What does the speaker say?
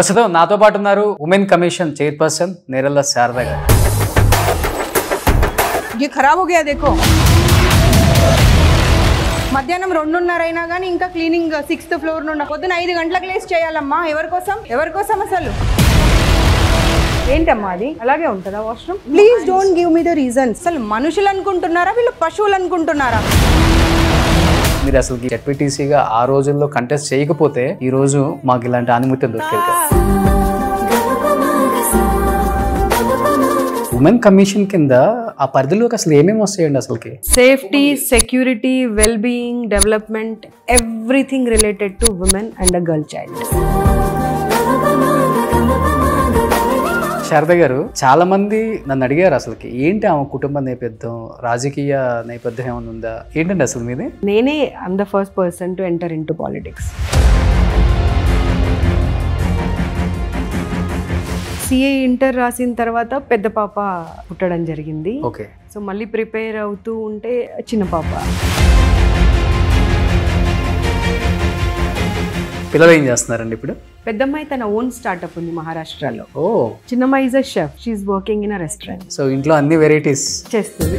ప్రస్తుతం నాతో పాటు ఉన్నారు ఉమెన్ కమిషన్ చైర్పర్సన్ నేరళ్ళ శారద గారు. ये खराब हो गया देखो. మధ్యాహ్నం 2:30 అయినా కానీ ఇంకా క్లీనింగ్ 6th ఫ్లోర్ నుండి పొద్దున 5 గంటలకు లేసి చేయాలమ్మా. ఎవరి కోసం అసలు ఏంటమ్మా అది అలాగే ఉంటుందా washroom? Please don't give me the reason. అసలు మనుషులు అనుకుంటున్నారా వీళ్ళు పశువులు అనుకుంటున్నారా? మీరు అసలు జెడ్పీటీసీగా ఆ రోజుల్లో కంటెస్ట్ చేయకపోతే ఈ రోజు మాకు ఇలాంటి ఆనుమతి దొరికేది కదా. ఉమెన్ కమిషన్ కింద ఆ పరిధిలోకి అసలు ఏమేమి వస్తాయండి అసలుకి? Safety, security, well being, development, everything related to women and a girl child. Sharada గారు, చాలా మంది నన్ను అడిగారు అసలుకి ఏంటి ఆమె కుటుంబ నేపథ్యం, రాజకీయ నేపథ్యం ఏమైనా ఉందా ఏంటండి అసలు మీది? నేనే I'm the first person to enter in to politics. CA inter రాసిన తర్వాత పెద్ద పాప పుట్టడం జరిగింది. ఓకే. సో మళ్ళీ ప్రిపేర్ అవుతూ ఉంటే చిన్న పాప. పిల్లలు ఏం చేస్తున్నారండి ఇప్పుడు? పెద్దమ్మాయి తన ఓన్ స్టార్ట్అప్ ఉంది మహారాష్ట్రలో. ఓ. చిన్నమ్మాయి is a chef. She is working in a restaurant. So ఇంట్లో అన్ని వెరైటీస్ చేస్తుంది.